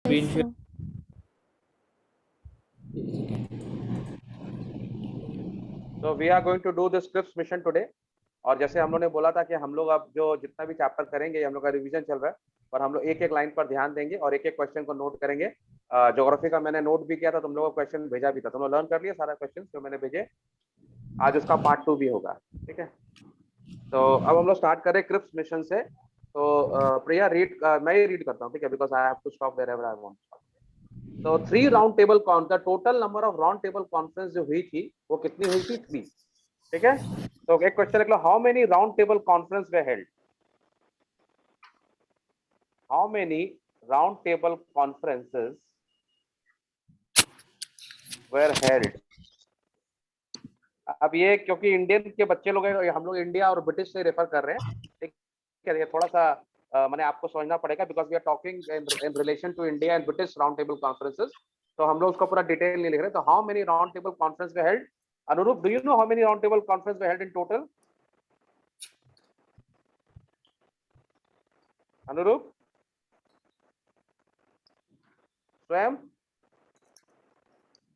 Been Yes, here. sir. तो we are going to do this Cripps mission today. और जैसे हम लोग ने बोला था कि हम लोग अब जो जितना भी चैप्टर करेंगे हम लोग का रिवीजन चल रहा है और हम लोग एक एक लाइन पर ध्यान देंगे और एक एक क्वेश्चन को नोट करेंगे। ज्योग्राफी का मैंने नोट भी किया था, तुम लोगों को क्वेश्चन भेजा भी था, तुम लोग लर्न कर लिया सारा क्वेश्चन जो मैंने भेजे। आज उसका पार्ट 2 भी होगा, ठीक है। तो अब हम लोग स्टार्ट करें क्रिप्स मिशन से। तो प्रिया रीड, मैं ही रीड करता हूँ, ठीक है, because I have to stop wherever I want. तो 3 round table the total number of round table conference जो हुई थी वो कितनी हुई थी? 3, ठीक है। तो एक क्वेश्चन लिख लो, how many round table conference were held? How many round table conferences were held? अब ये क्योंकि इंडियन के बच्चे लोग हैं, हम लोग इंडिया और ब्रिटिश से रेफर कर रहे हैं, ठीक है। ये थोड़ा सा मैंने आपको समझना पड़ेगा because we are talking in relation to India and British round table conferences. तो हम लोग उसका पूरा डिटेल नहीं लिख रहे। तो how many round table conference were held? Anurup, do you know how many round table conference were held in total? Anurup, Swayam?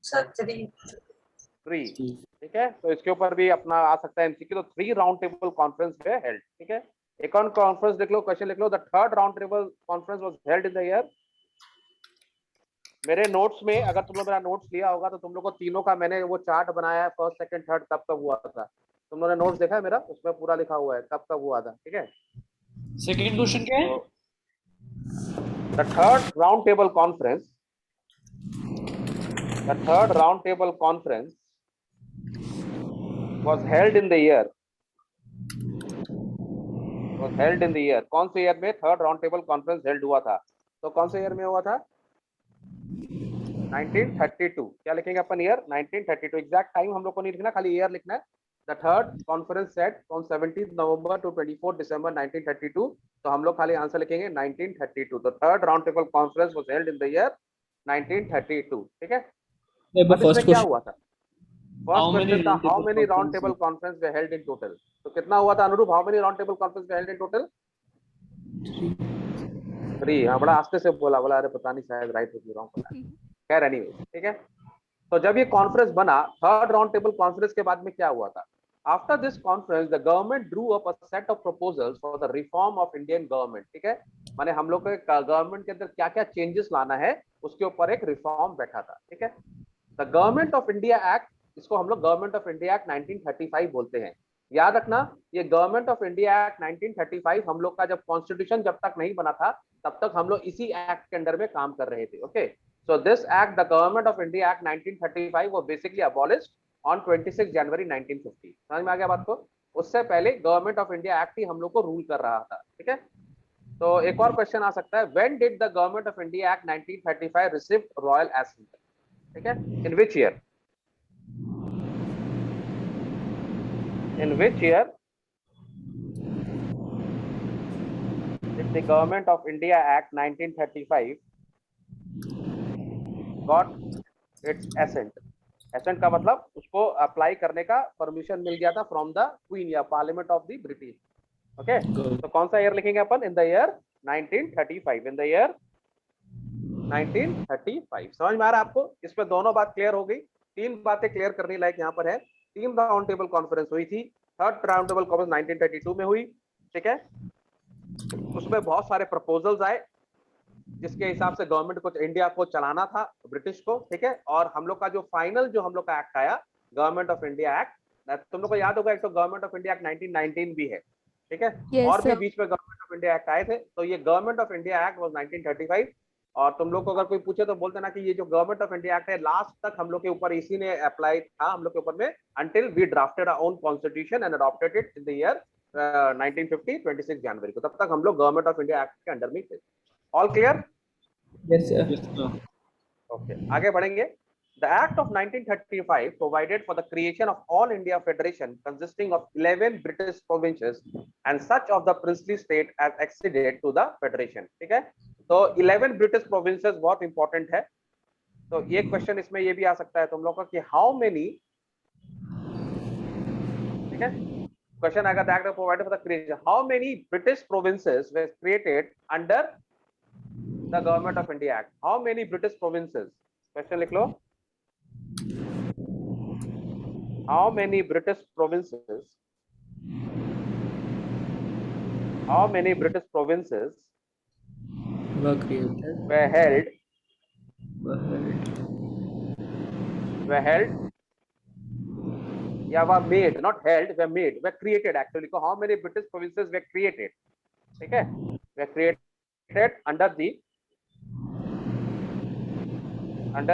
Sir 3। 3, ठीक है। तो इसके ऊपर भी अपना आ सकता है एमसीक्यू। तो 3 round table conference were held, ठीक है। एक और कॉन्फ्रेंस लिख लो, क्वेश्चन लिख लो, the third round table conference was held in the year. मेरे नोट्स में अगर तुम लोग मेरा नोट्स लिया होगा तो तुम लोग को तीनों का मैंने वो चार्ट बनाया है, फर्स्ट सेकंड थर्ड कब कब हुआ था। तुम लोगों ने नोट्स देखा है मेरा? उसमें पूरा लिखा हुआ है कब कब हुआ था, ठीक है। सेकेंड क्वेश्चन क्या है? तो the third round table conference, the third round table conference was held in the year, कौन से ईयर में third round table conference held हुआ था? तो कौन से ईयर में हुआ था? 1932। क्या लिखेंगे अपन? ईयर 1932। एग्जैक्ट टाइम हम लोग को नहीं लिखना, खाली ईयर लिखना है। The third conference set from 17 November to 24 December 1932। तो हम लोग खाली आंसर लिखेंगे 1932। तो third round table conference was held in the year 1932, ठीक है। अब इसमें फर्स्ट क्या क्वेश्चन, हुआ था? फर्स्ट हाउ मेनी क्वेश्चन था round how table many round table conference? Conference were held in total. तो कितना हुआ था अनुरूप? How many round table conference were held in total? 3। हाँ, बड़ा आस्ते से बोला, बोला अरे पता नहीं शायद राइट हो रॉन्ग पता नहीं। खैर एनीवे, ठीक है। तो जब ये कॉन्फ्रेंस बना, थर्ड राउंड टेबल कॉन्फ्रेंस के बाद में क्या हुआ था? After this conference the government Drew up a set of proposals for the reform of Indian government, ठीक है। माने हम लोग के गवर्नमेंट के अंदर क्या क्या चेंजेस लाना है उसके ऊपर एक रिफॉर्म बैठा था, ठीक है। The government of India act, इसको हम लोग गवर्नमेंट ऑफ इंडिया एक्ट 1935 बोलते हैं। याद रखना, ये गवर्नमेंट ऑफ इंडिया एक्ट 1935 हम लोग का जब कॉन्स्टिट्यूशन जब तक नहीं बना था तब तक हम लोग इसी एक्ट के अंडर में काम कर रहे थे, okay. So this act, the Government of India Act 1935, was basically abolished on 26 जनवरी 1950। समझ में आ गया बात को? उससे पहले गवर्नमेंट ऑफ इंडिया एक्ट ही हम लोग को रूल कर रहा था, ठीक है। तो एक और क्वेश्चन आ सकता है, when did the government of India act 1935 receive royal assent, ठीक है। In which year? In which year did the government of India act 1935 got its assent? Assent का मतलब उसको अप्लाई करने का परमिशन मिल गया था फ्रॉम द क्वीन या parliament of the British, okay. तो कौन सा ईयर लिखेंगे अपन? In the year 1935। In the year 1935। समझ में आ रहा है आपको? इसमें दोनों बात क्लियर हो गई। 3 बातें क्लियर करने लायक यहाँ पर है। 3 राउंड टेबल कॉन्फ्रेंस हुई थी। थर्ड राउंड टेबल कॉन्फ्रेंस 1932 में हुई, ठीक है। उसमें बहुत सारे प्रपोजल्स आए जिसके हिसाब से गवर्नमेंट को इंडिया को चलाना था, ब्रिटिश को, ठीक है। और हम लोग का जो फाइनल जो हम लोग का एक्ट आया, गवर्नमेंट ऑफ इंडिया एक्ट, तुम लोग को याद होगा एक तो गवर्नमेंट ऑफ इंडिया एक्ट 1919 भी है, ठीक है। Yes, और भी sir. बीच में गवर्नमेंट ऑफ इंडिया एक्ट आए थे। तो ये government of India act was 1935। और तुम लोग को अगर कोई पूछे तो बोलते ना कि ये जो गवर्नमेंट ऑफ इंडिया एक्ट है लास्ट तक हम लोग के ऊपर इसी ने अप्लाई था हम लोग के ऊपर में, until we drafted our own constitution and adopted it in the year 1950 26 जनवरी को। तब तक हम लोग गवर्नमेंट ऑफ इंडिया एक्ट के अंडर में थे। All clear? Yes sir. Okay, आगे बढ़ेंगे। The Act of 1935 provided for the creation of All India Federation consisting of 11 British provinces and such of the princely state as acceded to the federation, ठीक है। तो 11 British provinces बहुत important है। तो ये question इसमें ये भी आ सकता है तुम लोग का कि हाउ मेनी, ठीक है। क्वेश्चन आएगा, the Act of provided for the creation, how many British provinces were created under the government of India act, how many British provinces, question लिख लो, how many British provinces, how many British provinces were created, were held were held, were held या were made, not held, were made, were created actually, so how many British provinces were created, ठीक है, were created under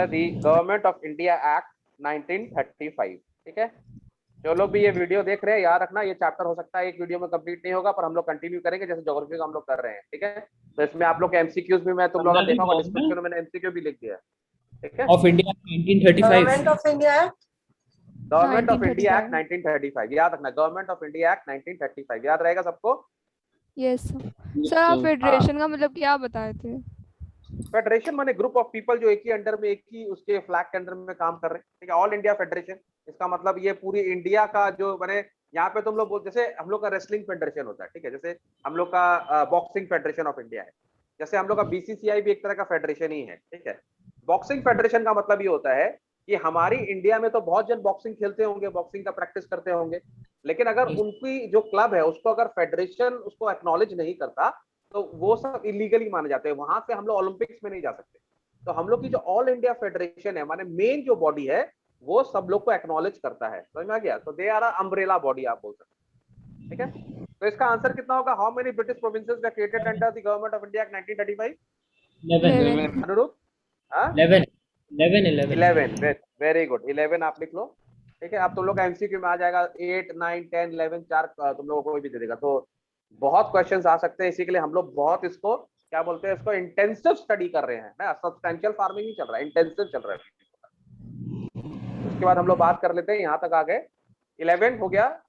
the Government of India Act 1935, ठीक है। जो लोग भी ये video देख रहे हैं याद रखना, ये चैप्टर हो सकता है एक वीडियो में कंप्लीट नहीं होगा, पर हम लोग कंटिन्यू करेंगे जैसे ज्योग्राफी का हम लोग कर रहे हैं, ठीक है। तो इसमें आप लोग के एमसीक्यूज भी, मैं तुम लोगों ने देखा होगा डिस्क्रिप्शन में मैंने एमसीक्यू भी लिख दिया है, ठीक है। of India 1935. Government of India act government of India act 1935 याद रखना, गवर्नमेंट ऑफ इंडिया एक्ट 1935 याद रहेगा सबको। Yes sir. आप फेडरेशन का मतलब क्या बताए थे? फेडरेशन माने ग्रुप ऑफ पीपल जो एक ही अंडर में, एक ही उसके फ्लैग के अंडर में काम कर रहे हैं, ठीक है। ऑल इंडिया फेडरेशन, इसका मतलब ये पूरी इंडिया का जो माने, यहाँ पे तुम लोग बोल, जैसे हम लोग का रेसलिंग फेडरेशन होता है, ठीक है, जैसे हम लोग का बॉक्सिंग फेडरेशन ऑफ इंडिया है, जैसे हम लोग का बीसीसीआई भी एक तरह का फेडरेशन ही है, ठीक है। बॉक्सिंग फेडरेशन का मतलब ये होता है कि हमारी इंडिया में तो बहुत जन बॉक्सिंग खेलते होंगे, बॉक्सिंग का प्रैक्टिस करते होंगे, लेकिन अगर उनकी जो क्लब है उसको अगर फेडरेशन उसको एक्नॉलेज नहीं करता तो वो सब इलीगली माने जाते हैं, वहां से हम लोग ओलंपिक्स में नहीं जा सकते। तो हम लोग की जो ऑल इंडिया फेडरेशन है, माने मेन जो बॉडी है वो सब लोग को एक्नॉलेज करता है, समझ में आ गया। तो दे आर अम्ब्रेला बॉडी आप बोल सकते हैं, ठीक है। तो इसका आंसर कितना होगा, how many British provinces were created under the government of India 1935? 11. अनुरूप 11. वेरी गुड, 11 आप लिख लो, ठीक है। अब तुम लोग का एमसीक्यू में आ जाएगा 8 9 10 11 चार तुम लोगों को कोई भी दे देगा, तो बहुत क्वेश्चंस आ सकते हैं, इसी के लिए हम लोग बहुत इसको क्या बोलते हैं, इसको इंटेंसिव स्टडी कर रहे हैं ना, सब्सटेंशियल फार्मिंग नहीं चल रहा है, इंटेंसिव चल रहा है। उसके बाद हम लोग बात कर लेते हैं, यहाँ तक आ गए, 11 हो गया।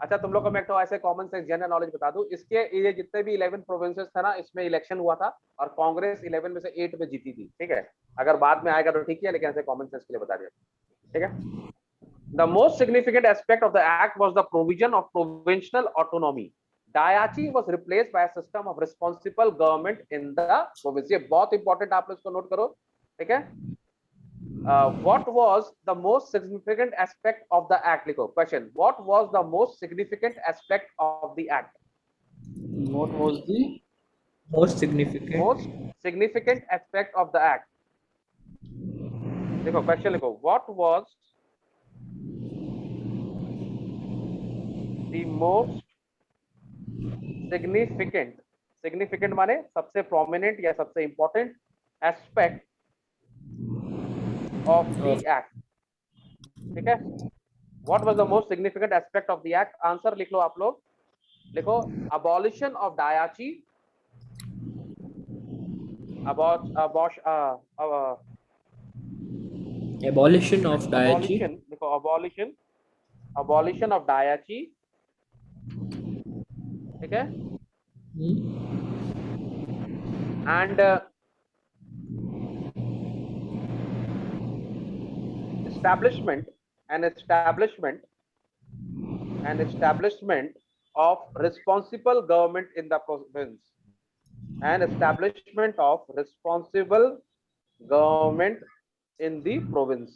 अच्छा तुम लोग को मैं एक तो ऐसे कॉमन सेंस जनरल नॉलेज बता दूं, इसके ये जितने भी 11 प्रोविंसेस था ना, इसमें इलेक्शन हुआ था और कांग्रेस 11 में से 8 में जीती थी, ठीक है। अगर बाद में आएगा तो ठीक है, लेकिन ऐसे कॉमन सेंस के लिए बता दिया, ठीक है। The most significant aspect of the act was the provision of provincial autonomy. Daiichi was replaced by a system of responsible government in the province. ये बहुत इंपॉर्टेंट, आप लोग इसको नोट करो, ठीक है। What was the most significant aspect of the act? लिखो question, what was the most significant aspect of the act? What was the most significant aspect of the act? देखो क्वेश्चन लिखो, what was the most significant माने सबसे prominent या सबसे important aspect of the act, ठीक है। What was the most significant aspect of the act? Answer लिख लो आप लोग, लिखो abolition of Daiichi, abolition of Daiichi, लिखो abolition of Daiichi, ठीक है। and establishment of responsible government in the province, and establishment of responsible government in the province।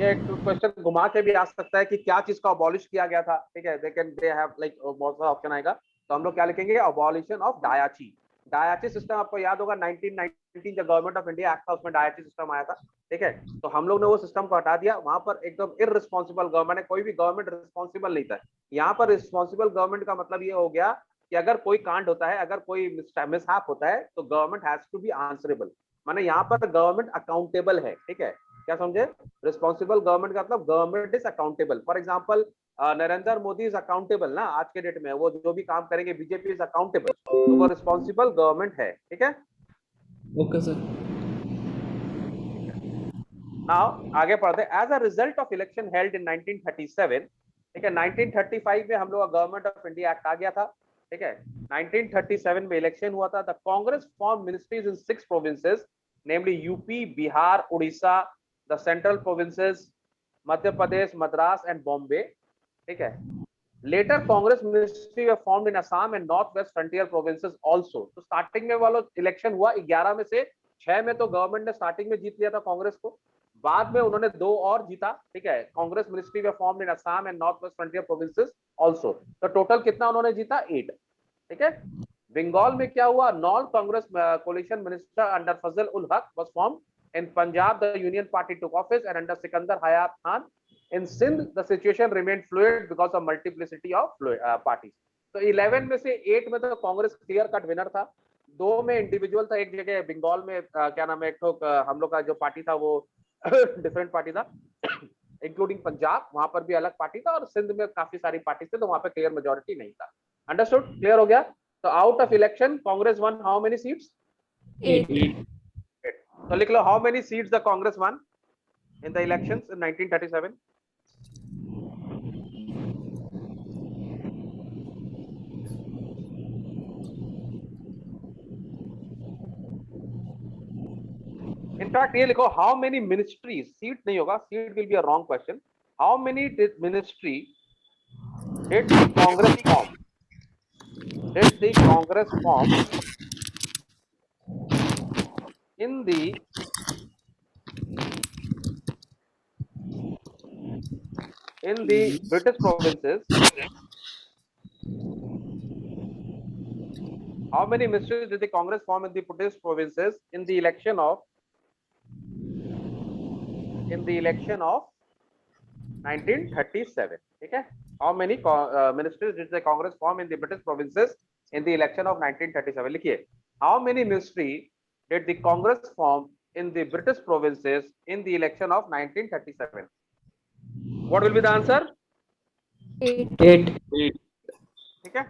ये एक question घुमा के भी आ सकता है कि क्या चीज को अबॉलिश किया गया था, ठीक है। दे हैव लाइक बहुत सारा ऑप्शन आएगा, तो हम लोग क्या लिखेंगे, अबॉलिशन ऑफ डायाची सिस्टम। आपको याद होगा 1919 जो गवर्नमेंट ऑफ इंडिया एक्ट था उसमें डायाची सिस्टम आया था, ठीक है। तो हम लोग ने वो सिस्टम को हटा दिया, वहां पर एकदम इररिस्पॉन्सिबल गवर्नमेंट, कोई भी गवर्नमेंट रिस्पॉन्सिबल नहीं था। यहाँ पर रिस्पॉन्सिबल गवर्नमेंट का मतलब ये हो गया कि अगर कोई कांड होता है, अगर कोई मिसहैप होता है तो government has to be answerable, माने यहाँ पर गवर्नमेंट अकाउंटेबल है, ठीक है। क्या समझे, रिस्पॉन्सिबल गवर्नमेंट का मतलब government is accountable. For example Narendra Modi is accountable ना, आज के डेट में वो जो भी काम करेंगे, बीजेपी इज अकाउंटेबल, तो वो रिस्पॉन्सिबल गवर्नमेंट है, ठीक है। Okay sir. नाउ आगे पढ़ते हैं। As a result of election held in 1937, ठीक है, 1935 में हम लोग का गवर्नमेंट ऑफ इंडिया एक्ट आ गया था, ठीक है। 1937 में इलेक्शन हुआ था। The Congress form ministries in 6 provinces, namely UP, Bihar, Orissa, the central provinces, Madhya Pradesh, Madras and Bombay, ठीक है। Later Congress ministry were formed in Assam and northwest frontier provinces also. तो स्टार्टिंग में वाला इलेक्शन हुआ 11 में से 6 में तो गवर्नमेंट ने स्टार्टिंग में जीत लिया था कांग्रेस को, बाद में उन्होंने 2 और जीता, ठीक है। Congress ministry way formed in Assam and north west frontier provinces also. तो टोटल कितना उन्होंने जीता? 8, ठीक है। बंगाल में क्या हुआ? Non Congress coalition minister under Fazl ul Haq was formed. In Punjab the union party took office and under Sikandar Hayat Khan. In Sindh, the situation remained fluid because of multiplicity of parties. तो 11 में से 8 में तो कांग्रेस क्लियर कट विनर था, 2 में इंडिविजुअल था। एक जगह बंगाल में क्या नाम है, एक तो हम लोग का जो पार्टी था वो डिफरेंट पार्टी था, इंक्लूडिंग पंजाब, वहां पर भी अलग पार्टी था, और सिंध में काफी सारी पार्टी थे, तो वहां पे क्लियर मेजोरिटी नहीं था। अंडरस्टूड? क्लियर हो गया? तो out of election Congress won how many seats? 8. तो लिख लो, how many seats the Congress won in the elections in 1937? In fact ये लिखो, हाउ मेनी मिनिस्ट्रीज, सीट नहीं होगा, seat will be a wrong question. How many ministry did the Congress form? Did the Congress form in the British provinces? How many ministries did the Congress form in the British provinces in the election of 1937? ठीक है? How many ministries did the Congress form in the British provinces in the election of 1937? लिखिए, how many ministry did the Congress form in the British provinces in the election of 1937? What will be the answer? 8. ठीक है।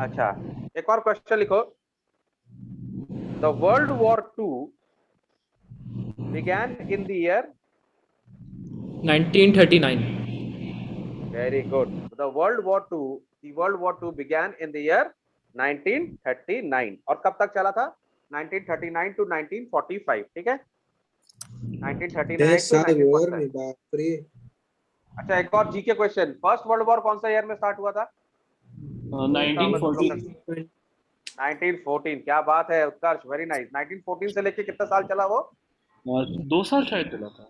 अच्छा, एक और question लिखो। The World War II began in the year 1939. Very good. The World War II began in the year 1939 और कब तक चला था? 1939 to 1945, ठीक है। 1939 to 1945। अच्छा, एक और GK question. First world war कौन सा ईयर में स्टार्ट हुआ था? 1914. 1914। क्या बात है उत्कर्ष, वेरी नाइस। 1914 से लेके कितना साल चला वो? 2 साल शायद चला था।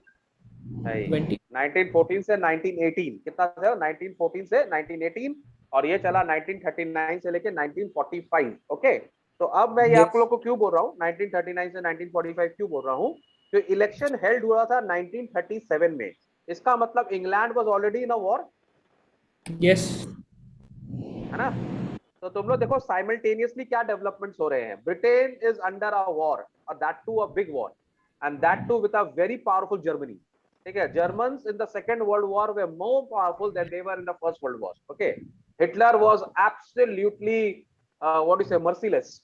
1914 से 1918 कितना था? 1914 से 1918, और ये चला 1939 से लेके 1945। ओके, तो अब मैं ये आप लोग को क्यों बोल रहा हूँ 1939 से 1945 क्यों बोल रहा हूँ? जो इलेक्शन हेल्ड हुआ था 1937 में, इसका मतलब England was already in a war. Yes. है ना? तो तुम लोग देखो साइमल्टेनियसली क्या डेवलपमेंट्स हो रहे हैं। Britain is under a war, और that too a big war, and that too with a very powerful Germany. ठीक है, Germans in the second world war were more powerful than they were in the first world war. Okay, Hitler was absolutely what is say merciless.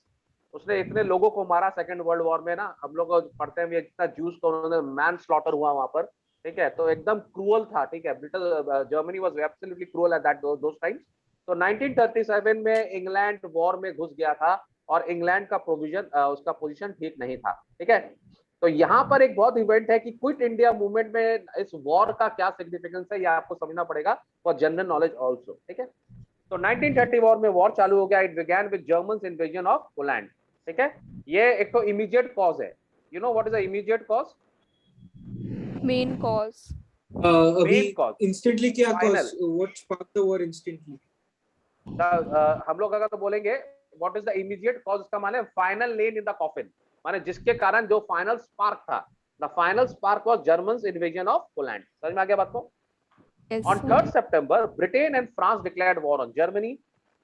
उसने इतने लोगों को मारा second world war में ना, हम लोग पढ़ते हैं जितना जूस को उन्होंने मैन स्लॉटर हुआ वहां पर, ठीक है। तो एकदम क्रूअल था, ठीक है। Britain Germany was absolutely cruel at that those times. तो 1937 में इंग्लैंड वॉर में घुस गया था, और इंग्लैंड का प्रोविजन उसका पोजीशन ठीक नहीं था, ठीक है। तो यहाँ पर एक बहुत इवेंट है कि क्विट इंडिया मूवमेंट में इस वॉर का क्या सिग्निफिकेंस है, यह आपको समझना पड़ेगा फॉर जनरल नॉलेज आल्सो, ठीक है। तो 1930 वॉर में वॉर चालू हो गया। It began with Germans invasion of Poland, ठीक है। ये एक तो इमीडिएट कॉज है। You know what is the immediate cause? Main cause. अभी Main cause. instantly क्या Final. cause? What sparked the war instantly? हम लोग अगर तो बोलेंगे what is the immediate cause, उसका माने final nail in the coffin, माने जिसके कारण जो फाइनल स्पार्क था, the final spark was Germans invasion of Poland. समझ में आ गया बात को? Yes. On 3rd September, Britain and France declared war on Germany.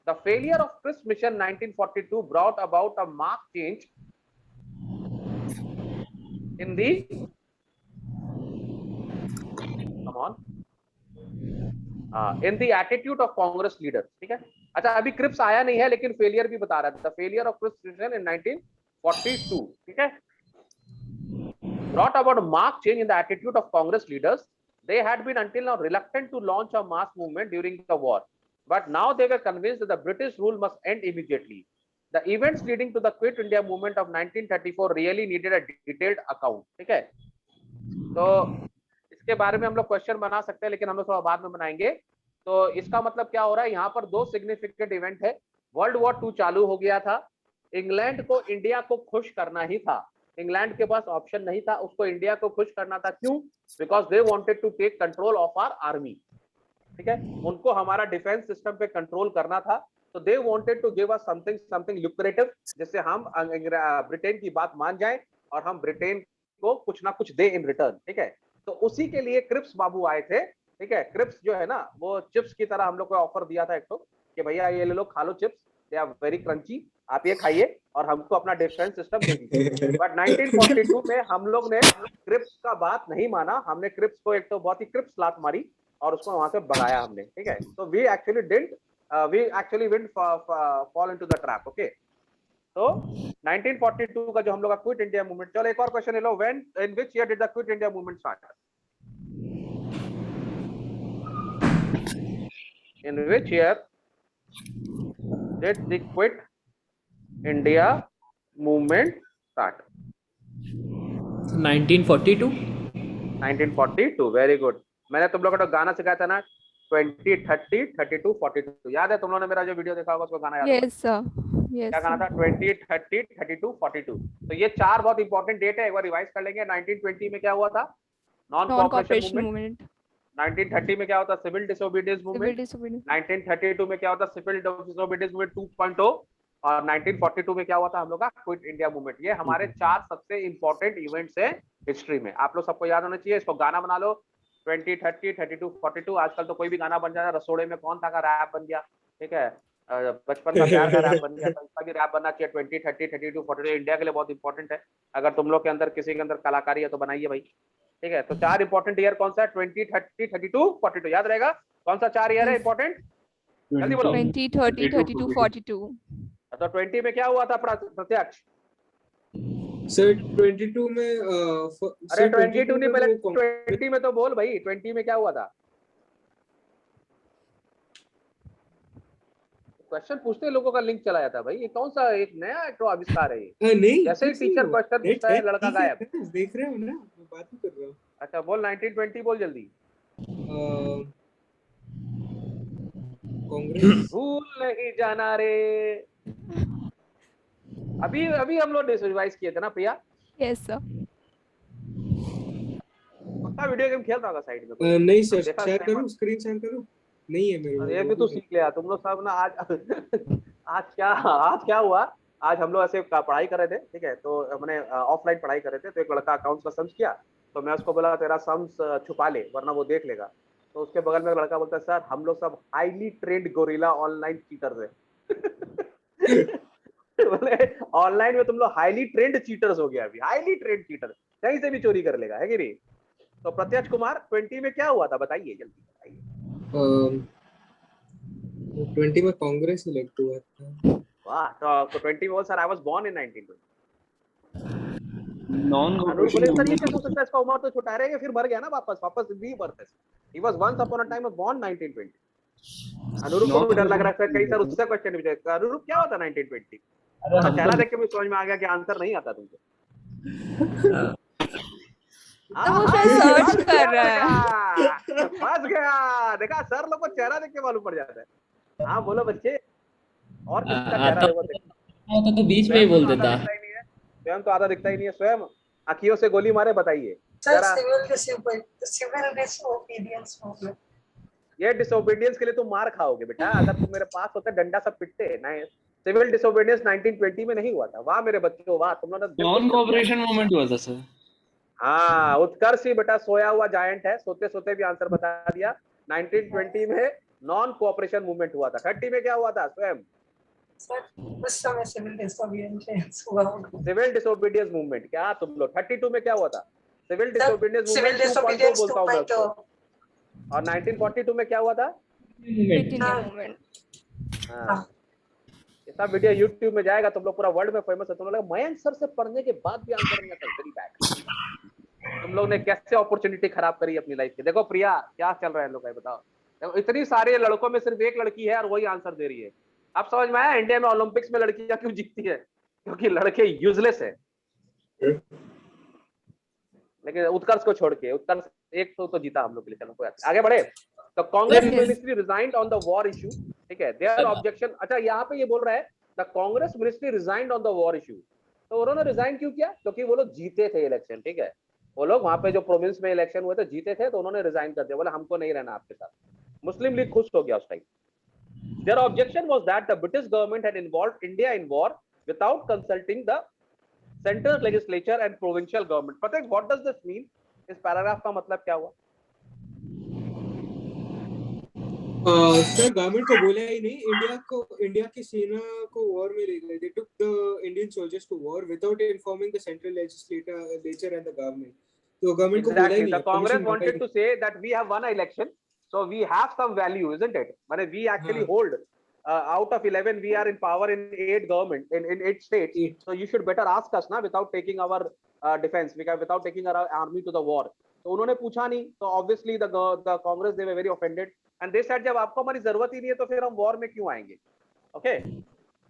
The failure of Christmas Mission 1942 brought about a marked change in the in the attitude of Congress leaders, ठीक है। अच्छा, अभी Cripps आया नहीं है, लेकिन फेलियर भी बता रहा है। The failure of Christmas Mission in 1942, ठीक है, brought about a marked change in the attitude of Congress leaders. They had been until now reluctant to launch a mass movement during the war, but now they were convinced that the British rule must end immediately. The events leading to the Quit India movement of 1934 really needed a detailed account, ठीक है। तो इसके बारे में हम लोग question बना सकते हैं, लेकिन हम लोग थोड़ा बाद में बनाएंगे। तो इसका मतलब क्या हो रहा है, यहाँ पर दो सिग्निफिकेंट इवेंट है। वर्ल्ड वॉर 2 चालू हो गया था, इंग्लैंड को इंडिया को खुश करना ही था, इंग्लैंड के पास ऑप्शन नहीं था, उसको इंडिया को खुश करना था। क्यों? Because they wanted to take control of our army, ठीक है, उनको हमारा डिफेंस सिस्टम पे कंट्रोल करना था। तो they wanted to give us something lucrative, जिससे हम ब्रिटेन की बात मान जाएं और हम ब्रिटेन को कुछ ना कुछ दे इन रिटर्न, ठीक है। तो उसी के लिए क्रिप्स बाबू आए थे, ठीक है। क्रिप्स जो है ना, वो चिप्स की तरह हम लोग को ऑफर दिया था एक तो, कि भैया ये ले लो, खा लो chips, they are very crunchy, आप ये खाइए और हमको अपना डिफेंस सिस्टम दे दीजिए। बट 1942 में हम लोग ने क्रिप्स का बात नहीं माना, हमने क्रिप्स को एक तो बहुत ही क्रिप्स लात मारी और उसको वहां से भगाया हमने, ठीक है। तो we actually didn't fall into the trap, okay. तो 1942 का जो हम लोग का क्विट इंडिया मूवमेंट, चलो एक और क्वेश्चन ले लो, when in which year did the quit India movement start? In which year did the quit India movement start? 1942। 1942, very good. मैंने तुम लोगों को गाना सिखाया था ना, 20, 30, 32, 42, याद है? तुम लोगों ने मेरा जो वीडियो देखा होगा उसको गाना याद होगा? यस सर, यस क्या गाना था? 20, 30, 32, 42। तो ये चार बहुत इंपॉर्टेंट डेट है, एक बार रिवाइज कर लेंगे। 1920 में क्या हुआ था? Non non cooperation cooperation movement. Movement, 1930 में क्या होता? Civil disobedience civil movement. Disobedience, 1932 में क्या होता? Civil disobedience movement 2.0। और 1942 में क्या हुआ था हम लोग का? Quit India movement. ये हमारे चार सबसे इंपॉर्टेंट इवेंट्स हैं हिस्ट्री में, आप लोग सबको याद होना चाहिए। इसको गाना बना लो, 20, 30, 32, 42। आजकल तो कोई भी गाना बन जाता है, रसोड़े में कौन था का रैप बन गया, ठीक है, बचपन का प्यार का रैप बन गया, तो इसका भी रैप बनना चाहिए। 20, 30, 32, 42 इंडिया के लिए बहुत इंपॉर्टेंट है। अगर तुम लोग के अंदर किसी के अंदर कलाकारी है तो बनाइए भाई, ठीक है। तो चार इंपॉर्टेंट ईयर कौन सा है? 20, 30, 32, 42, याद रहेगा? कौन सा चार ईयर है इंपॉर्टेंट? जल्दी बोलो। 20, 30, 32, 42। तो 20 में क्या हुआ था प्रत्यक्ष? सर 22 में अरे 22 नहीं, पहले 20 में तो बोल भाई, 20 में क्या हुआ था? क्वेश्चन पूछते लोगों का लिंक चला जाता है भाई, ये कौन सा एक नया तो आविष्कार है ये? नहीं, जैसे ही टीचर क्वेश्चन पूछता है लड़का गायब। देख रहे हो ना, मैं बात ही कर रहा हूँ। अच्छा बोल, 1920 बोल जल्दी। कांग्रेस। भूल नहीं जाना रे। अभी अभी हम लोग रिवाइज किए थे ना प्रिया? Yes sir. पक्का वीडियो गेम खेल रहा होगा साइड में कोई? नहीं सर, देखा शेयर नहीं? करूं, स्क्रीन शेयर करूं? नहीं है मेरे ये भी तो सीख लिया तुम लोग सब ना आज। आज क्या हुआ, आज हम लोग ऐसे पढ़ाई कर रहे थे, ठीक है, तो हमने ऑफलाइन पढ़ाई कर रहे थे, तो एक लड़का अकाउंट्स का सम्स किया, तो मैं उसको बोला तेरा सम्स छुपा ले वरना वो देख लेगा। तो उसके बगल में एक लड़का बोलता है सर हम लोग सब highly trend gorilla online cheaters है। बोले ऑनलाइन में तुम लोग हाईली ट्रेंड चीटर्स हो गया, अभी हाईली ट्रेंड चीटर कहीं से भी चोरी कर लेगा, है कि नहीं? तो प्रत्यक्ष कुमार 20 में क्या हुआ था बताइए, जल्दी बताइए। 20 में कांग्रेस इलेक्ट हुआ था। वाह, तो 20 में sir I was born in 1920। नॉन अनुर बोले सर ये कैसे हो सकता है, इसका उम्र तो छोटा रहेगा, फिर मर गया ना वापस रीबर्थ है। He was once upon a time born 1920। अनुरूप को भी डर लग रहा है कहीं सर उससे क्वेश्चन पूछे, अनुरूप क्या होता 1920? तो चेहरा देख के मुझे समझ में आ गया कि आंसर नहीं आता तुमको। तो वो शायद सर्च कर रहा है। फंस गया, देखा सर लोग को चेहरा देख के मालूम पड़ जाता है। हाँ बोलो बच्चे, और किसका चेहरा देखो तो बीच में ही बोल देता। स्वयं तो आधा दिखता ही नहीं है, स्वयं आंखियों से गोली मारे, बताइए। ये डिसोबीडियंस के लिए तुम मार खाओगे बेटा, अगर तुम मेरे पास होते डंडा सब पिटते ना। सिविल डिसोबीडियंस 1920 में नहीं हुआ था। वाह मेरे बच्चों वाह, तुम लोगों ने नॉन कोऑपरेशन मूवमेंट हुआ था सर। हाँ उत्कर्ष ही बेटा सोया हुआ जायंट है, सोते सोते भी आंसर बता दिया। 1920 में नॉन कोऑपरेशन मूवमेंट हुआ था। 30 में क्या हुआ था स्वयं? उस समय सिविल डिसोबीडियंस हुआ होगा। सिविल डिसोबीडियंस मूवमेंट क्या तुम लोग? 32 में क्या हुआ था? सिविल डिसोबीडियंस मूवमेंट 2.0 बोलता हूं मैं उसको। और 1942 में क्या हुआ था? Quit India movement. हाँ, ये सब वीडियो YouTube में जाएगा, तुम लोग पूरा वर्ल्ड में फेमस है। तुम लोग मयंक सर से पढ़ने के बाद भी आंसर नहीं आता, वेरी बैड। तुम लोग ने कैसे अपॉर्चुनिटी खराब करी अपनी लाइफ की। देखो प्रिया क्या चल रहा है लोग, बताओ। देखो इतनी सारे लड़कों में सिर्फ एक लड़की है और वही आंसर दे रही है। अब समझ में आया इंडिया में ओलंपिक्स में लड़कियां क्यों जीतती है? क्योंकि लड़के यूजलेस है। लेकिन उत्कर्ष को छोड़ के, उत्कर्ष एक तो जीता हम लोग के लिए। चलो कोई आगे बढ़े। तो Congress Yes. Ministry resigned on the war issue, ठीक है, देयर ऑब्जेक्शन। अच्छा यहाँ पे ये बोल रहा है the Congress ministry resigned on the war issue. तो उन्होंने रिजाइन क्यों किया? क्योंकि वो लोग जीते थे इलेक्शन, ठीक है, वो लोग वहां पे जो प्रोविंस में इलेक्शन हुए थे जीते थे, तो उन्होंने रिजाइन कर दिया, बोले हमको नहीं रहना आपके साथ। मुस्लिम लीग खुश हो गया उस time. Their objection was that the British government had involved India in war without consulting the central legislature and provincial government. पता है what does this mean? इस पैराग्राफ का मतलब क्या हुआ? सर गवर्नमेंट को बोला ही नहीं, इंडिया की सेना को वॉर में ले गए। They took the Indian soldiers to war without informing the central legislature and the government. तो गवर्नमेंट को बोला ही Exactly. नहीं। The Congress wanted to say that we have won an election, so we have some value, isn't it? माने we actually hold out of 11 we are in power in 8 government in 8 states. So you should better ask us ना without taking our defense, without taking our army to the war. तो उन्होंने पूछा नहीं, तो obviously the Congress they were very offended and they said जब आपको हमारी जरूरत ही नहीं है तो फिर हम war में क्यों आएंगे? Okay.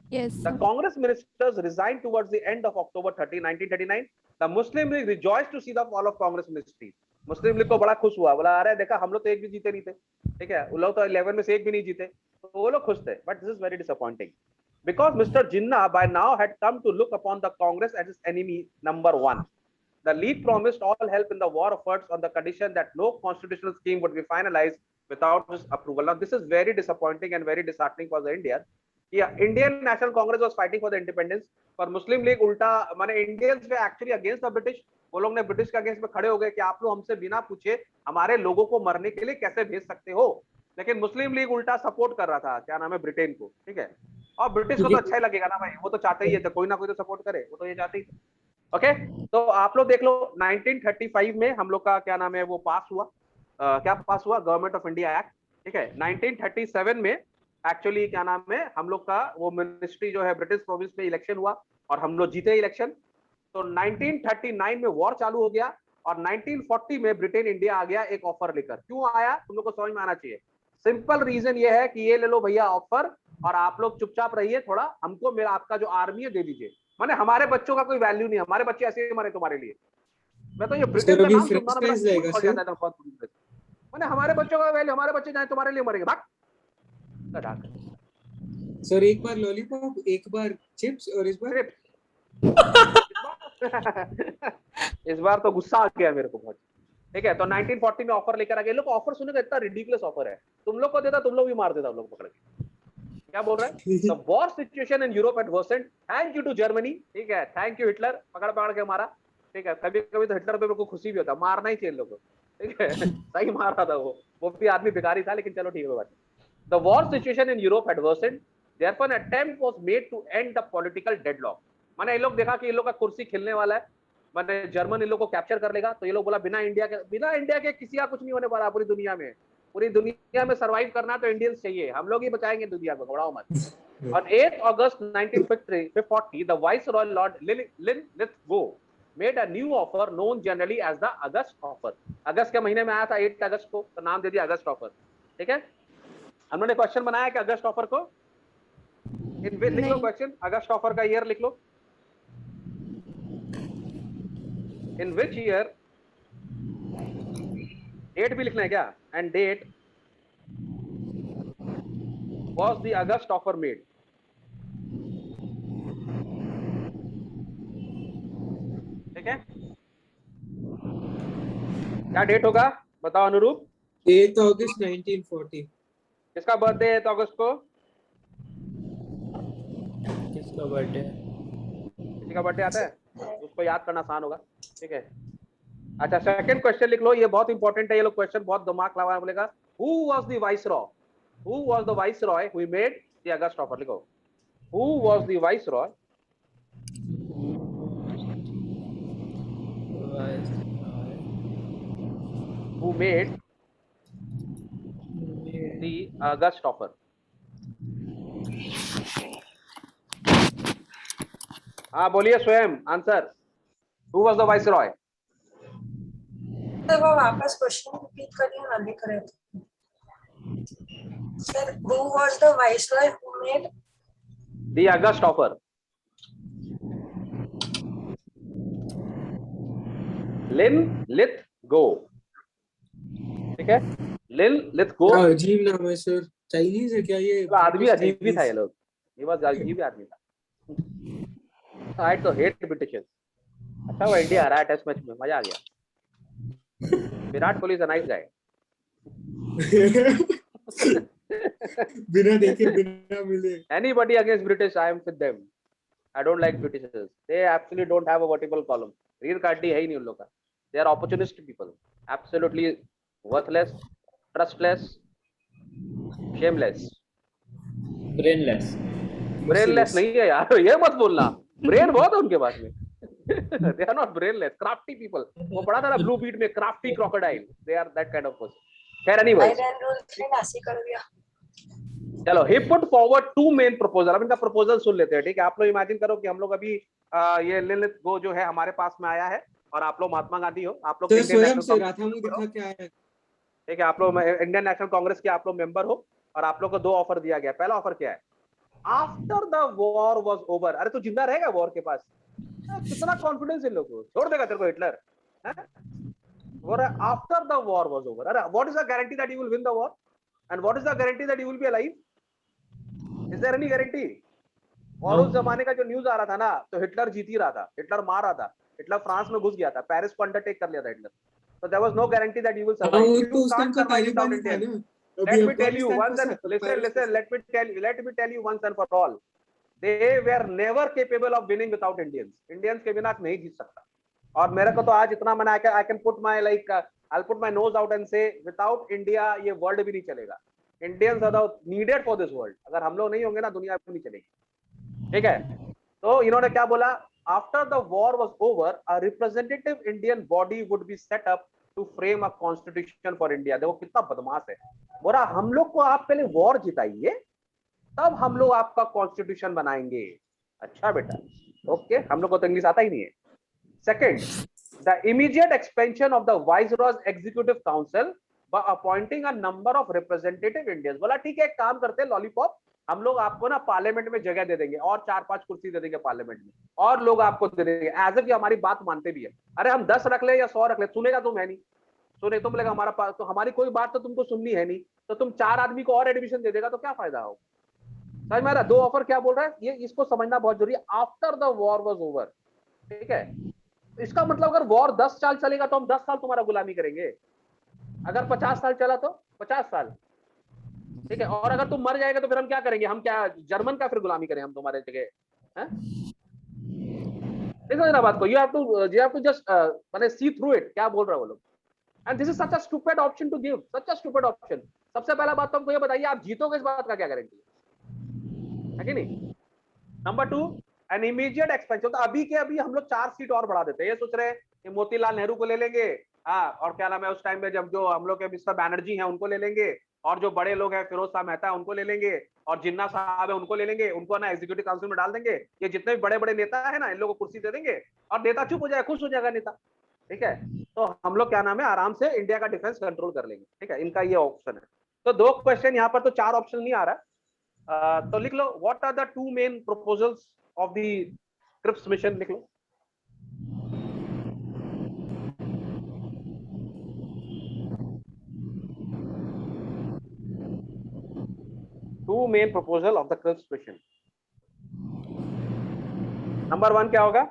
Yes. The Congress ministers resigned towards the end of October 30, 1939. The Muslim League rejoiced to see the fall of Congress ministries. Muslim league को बड़ा खुश हुआ, बोला अरे देखा हम लोग तो एक भी जीते नहीं थे, ठीक है, वो लोग तो 11 में से एक भी नहीं जीते, तो वो लोग खुश थे। But this is very disappointing because Mr. Jinnah by now had come to look upon the Congress as his enemy number 1. The League promised all help in the war efforts on the condition that no constitutional scheme would be finalized without his approval. Now this is very disappointing and very disheartening for the Indian. Indian National Congress was fighting for the independence, पर मुस्लिम league उल्टा माने Indians way actually against the British, वो लोग ने British के against में खड़े हो गए कि आप लोग हमसे बिना पूछे हमारे लोगों को मरने के लिए कैसे भेज सकते हो। लेकिन मुस्लिम लीग उल्टा सपोर्ट कर रहा था, क्या नाम है, ब्रिटेन को, ठीक है, और ब्रिटिश को तो अच्छा ही लगेगा ना भाई, वो तो चाहते ही है, तो कोई ना कोई तो सपोर्ट करे, वो तो ये चाहते ही। ओके, तो आप लोग देख लो 1935 में हम लोग का क्या नाम है वो पास हुआ, क्या पास हुआ, गवर्नमेंट ऑफ इंडिया एक्ट, ठीक है। 1937 में एक्चुअली क्या नाम है हम लोग का वो मिनिस्ट्री जो है ब्रिटिश प्रोविंस में इलेक्शन हुआ और हम लोग जीते इलेक्शन। तो 1939 में वॉर चालू हो गया और 1940 में ब्रिटेन इंडिया आ गया एक ऑफर लेकर। क्यों आया तुम लोग को समझ में आना चाहिए। सिंपल रीजन ये है कि ये ले लो भैया ऑफर और आप लोग चुपचाप रहिए, थोड़ा हमको मेरा आपका जो आर्मी है दे दीजिए। माने हमारे बच्चों का कोई वैल्यू नहीं, हमारे बच्चे ऐसे ही मरे तुम्हारे लिए। मैं तो ये ब्रिटेन का नाम सुनना मेरा खून खौल जाता था बहुत। माने हमारे बच्चों का वैल्यू, हमारे बच्चे जाए तुम्हारे लिए मरेंगे, भाग। सर एक बार लॉलीपॉप, एक बार चिप्स और इस बार इस बार तो गुस्सा आ गया मेरे को बहुत, ठीक है। तो 1940 में ऑफर लेकर आ गए लोग। ऑफर सुने का इतना रिडिकुलस ऑफर है, तुम लोग को देता तुम लोग भी मार देता, लोग पकड़ के। क्या बोल रहे हैं? The war situation in Europe had worsened, thank you to Germany, ठीक है, थैंक यू हिटलर, पकड़ पकड़ के मारा, ठीक है। कभी कभी तो हिटलर पे मेरे को खुशी भी होता, मारना ही चाहिए लोगों को, ठीक है। सही मार रहा था वो भी आदमी भिखारी था, लेकिन चलो ठीक है बात। The war situation in Europe had worsened, therefore an attempt was made to end the political deadlock. माने ये लोग देखा कि ये लोग का कुर्सी खिलने वाला है, माने जर्मन इन लोग को कैप्चर कर लेगा, तो ये लोग बोला बिना इंडिया के किसी का कुछ नहीं होने वाला पूरी दुनिया में। पूरी दुनिया में सरवाइव करना तो इंडियंस चाहिए, हम लोग ही बचाएंगे दुनिया को, घबराओ मत। On 8 August 1940, the Viceroy Lord Linlithgow made a new offer known generally as the August offer. अगस्त के महीने में आया था 8 अगस्त को, तो नाम दे दिया अगस्त ऑफर, ठीक है। हमने क्वेश्चन बनाया कि अगस्त ऑफर को लिख लो, क्वेश्चन अगस्त ऑफर का ईयर लिख लो। इन विच ईयर, डेट भी लिखना है क्या, and that was the August offer made? ठीक है, क्या डेट होगा बताओ अनुरूप। 8 अगस्त 1940। किसका बर्थडे है 8 अगस्त को? किसका बर्थडे? किसी का बर्थडे आता है उसको याद करना आसान होगा, ठीक है। अच्छा सेकंड क्वेश्चन लिख लो, ये बहुत इंपॉर्टेंट है, ये लोग क्वेश्चन बहुत दिमाग लगाना बोलेगा। Who was the viceroy? Who was the viceroy who made the August offer? लिखो, who was the viceroy who made the August offer? हाँ बोलिए स्वयं answer. Who was the viceroy? Sir वो वापस क्वेश्चन रिपीट करिए ना, लिख रहे थे sir. Who was the viceroy who made the August offer? लिन लिथ गो, ठीक है, लिन लिथ गो। क्या अजीब नाम है सर, चाइनीज है क्या ये? आदमी अजीब भी था ये लोग, ये बस अजीब ही आदमी था। आई तो हेट ब्रिटिशर्स। अच्छा वो इंडिया हरा टेस्ट मैच में, मजा आ गया। Virat Kohli is a nice guy. बिना देखे बिना मिले। Anybody against British, I am with them. I don't like Britishers. They actually don't have a vertical column. रीढ़ का हड्डी है ही नहीं उन लोग का. They are opportunist people. Absolutely worthless, trustless, shameless. Brainless. Brainless नहीं है यार, ये मत बोलना. Brain बहुत है उनके पास में. They are not brainless. Crafty people. वो पढ़ा था ना ब्लू बीट में, crafty crocodile. They are that kind of person. खैर anyway. आयरन रूल 3 नासी कर दिया। चलो, he put forward two main proposal. अब इनका proposal सुन लेते हैं, ठीक है? आप लोग इमेजिन करो कि हम लोग अभी ये लिलित गो जो है हमारे पास में आया है और आप लोग महात्मा गांधी हो, आप लोग तो इंडियन स्वयं नेशनल से कांग्रेस राधा मुंह दिखा के आया है। ठीक है, आप लोग इंडियन नेशनल कांग्रेस के आप लोग मेंबर हो और आप लोग को दो ऑफर दिया गया। पहला ऑफर क्या है? After the war was over. अरे तू जिंदा रहेगा वॉर के पास? कितना कॉन्फिडेंस इन लोगों को, छोड़ देगा तेरे को Hitler? After the war was over. अरे what is the guarantee that you will win the war and what is the guarantee that you will be alive? Is there any guarantee? और उस जमाने का जो न्यूज आ रहा था ना, तो हिटलर जीत ही रहा था, हिटलर मार रहा था, हिटलर फ्रांस में घुस गया था, पेरिस को अंडरटेक कर लिया था Hitler. So there was no guarantee that you will survive. You can't survive without Indians. Let me tell you once and listen. Let me tell you once and for all. They were never capable of winning without Indians. Indians के बिना नहीं जीत सकता। और मेरे को तो आज इतना मैंने I can put my I'll put my nose out and say without India ये वर्ल्ड भी नहीं चलेगा। Indians are the needed for this world. अगर हम लोग नहीं होंगे ना, दुनिया भी नहीं चलेगी। ठीक है? तो इन्होंने क्या बोला? After the war was over, a representative Indian body would be set up to frame a constitution for India. देखो कितना बदमाश है। बोला हम लोग को आप पहले वॉर जिताइए, तब हम लोग आपका कॉन्स्टिट्यूशन बनाएंगे। अच्छा बेटा, ओके, हम लोग को तो इंग्लिश आता ही नहीं है। Second, the immediate expansion of the viceroys executive council by appointing a number of representative Indians. बोला ठीक है, एक काम करते हैं लॉलीपॉप, हम लोग आपको ना पार्लियामेंट में जगह दे देंगे और 4-5 कुर्सी दे देंगे पार्लियामेंट में, और लोग आपको दे देंगे एज इफ हमारी बात मानते भी है। अरे हम 10 रख ले या 100 रख ले, सुनेगा तुम है नहीं, सुने तुम बोलेगा हमारा पास तो हमारी कोई बात तो तुमको सुननी है नहीं, तो तुम 4 आदमी को और एडमिशन दे देगा तो क्या फायदा हो? समझ में आ रहा? दो ऑफर क्या बोल रहा है ये, इसको समझना बहुत जरूरी है। After the war was over, ठीक है, इसका मतलब अगर वॉर 10 साल चलेगा तो हम 10 साल तुम्हारा गुलामी करेंगे। अगर 50 साल चला तो 50 साल, ठीक है, और अगर तुम मर जाएगा तो फिर हम क्या करेंगे? हम क्या जर्मन का फिर गुलामी करें हम तुम्हारे जगह? हैं? समझ रहा बात को? यू हैव टू जस्ट माने सी थ्रू इट, क्या बोल रहा है वो लोग। And this is such a stupid option to give, such a stupid option. सबसे पहला बात तो हमको ये बताइए, आप जीतोगे इस बात का क्या गारंटी है कि नहीं? Number 2, an immediate expansion. तो अभी के अभी हम लोग 4 सीट और बढ़ा देते हैं। ये सोच रहे हैं कि मोतीलाल नेहरू को ले लेंगे, हाँ, और क्या नाम है उस टाइम में जब जो हम लोग के मिस्टर बैनर्जी हैं उनको ले लेंगे, और जो बड़े लोग हैं फिरोज शाह मेहता है उनको ले लेंगे, और जिन्ना साहब है उनको ले लेंगे, उनको ना एग्जीक्यूटिव काउंसिल में डाल देंगे। ये जितने भी बड़े बड़े नेता है ना, इन लोगों को कुर्सी दे देंगे और नेता चुप हो जाएगा, खुश हो जाएगा नेता। ठीक है, तो हम लोग क्या नाम है आराम से इंडिया का डिफेंस कंट्रोल कर लेंगे। ठीक है, इनका ये ऑप्शन है। तो 2 क्वेश्चन यहाँ पर, तो 4 ऑप्शन नहीं आ रहा। तो लिख लो, what are the 2 main proposals of the Cripps mission, लिख लो। Two main proposal of the Cripps mission. Number 1 क्या होगा?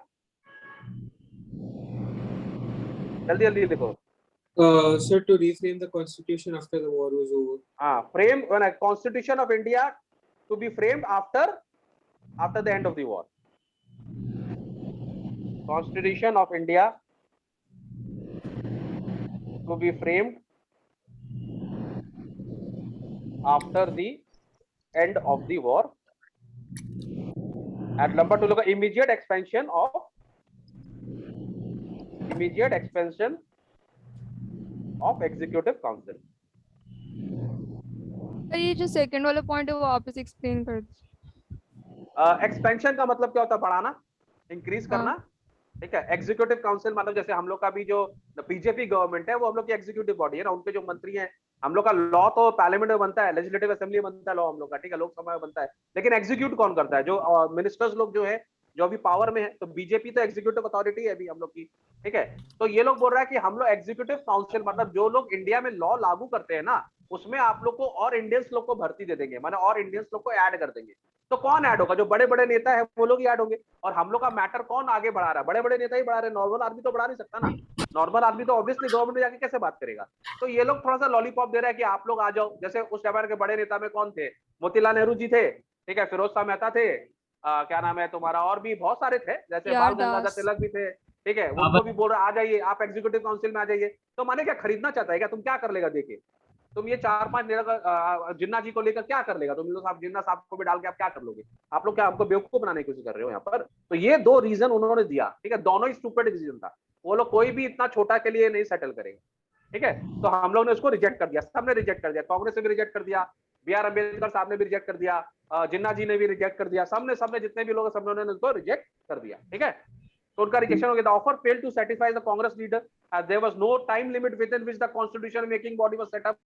जल्दी जल्दी लिखो। Sir, to reframe the constitution after the war was over. Frame when a constitution of India to be framed after the end of the war. Constitution of India to be framed after the end of the war. And number 2 look at immediate expansion of executive council. ये जो second वाला point है वो वापस explain कर दो। Expansion का मतलब क्या होता है? बढ़ाना, इंक्रीज करना। ठीक है, एग्जीक्यूटिव काउंसिल मतलब जैसे हम लोग का भी जो बीजेपी गवर्नमेंट है वो हम लोग की एग्जीक्यूटिव बॉडी है ना, उनके जो मंत्री हैं, हम लोग का लॉ तो पार्लियामेंट में बनता है, लेजिस्लेटिव असेंबली में बनता है लॉ हम लोग का, ठीक है, लोकसभा में बनता है, लेकिन एग्जीक्यूट कौन करता है? जो मिनिस्टर्स लोग जो है जो अभी पावर में है, तो बीजेपी तो एग्जीक्यूटिव अथॉरिटी है अभी हम लोग की, ठीक है। तो ये लोग बोल रहा है कि हम लोग एग्जीक्यूटिव काउंसिल, मतलब जो लोग इंडिया में लॉ लागू करते हैं ना, उसमें आप लोग को और इंडियंस लोग को भर्ती दे देंगे, माने और इंडियंस लोग को ऐड कर देंगे। तो कौन ऐड होगा? जो बड़े बड़े नेता है वो लोग ही ऐड होंगे। और हम लोग का मैटर कौन आगे बढ़ा रहा है? बड़े बड़े नेता ही बढ़ा रहे हैं, नॉर्मल आदमी तो बढ़ा नहीं सकता ना। नॉर्मल आदमी तो ऑब्वियसली गवर्नमेंट में जाके कैसे बात करेगा? तो ये लोग थोड़ा सा लॉलीपॉप दे रहे हैं कि आप लोग आ जाओ। जैसे उस जमाने के बड़े नेता में कौन थे? मोतीलाल नेहरू जी थे, ठीक है, फिरोज शाह मेहता थे, क्या नाम है तुम्हारा, और भी बहुत सारे थे, जैसे बाल गंगाधर यारदास। तिलक भी थे, ठीक है। उनको भी बोल रहे आ जाइए, आप एग्जीक्यूटिव काउंसिल में आ जाइए। तो माने क्या खरीदना चाहता है क्या? तुम क्या कर लेगा देके? तुम ये 4-5 जिन्ना जी को लेकर क्या कर लेगा? तुम लोग जिन्ना साहब को भी डाल के आप क्या कर लोगे? आप लोग क्या हमको बेवकूफ बनाने की कोशिश कर रहे हो यहाँ पर? तो ये 2 रीजन उन्होंने दिया, ठीक है, दोनों ही स्टूपिड डिसीजन था। वो लोग कोई भी इतना छोटा के लिए नहीं सेटल करेंगे, ठीक है। तो हम लोग ने उसको रिजेक्ट कर दिया, सबने रिजेक्ट कर दिया, कांग्रेस ने भी रिजेक्ट कर दिया, B.R. अम्बेडकर साहब ने भी रिजेक्ट कर दिया, जिन्ना जी ने भी रिजेक्ट कर दिया, सबने जितने भी लोग सब लोगों ने उसको रिजेक्ट कर दिया, ठीक है। तो उनका रिजेक्शन हो गया। The offer failed to satisfy the Congress leader, there was no time limit within which the constitution making body was set up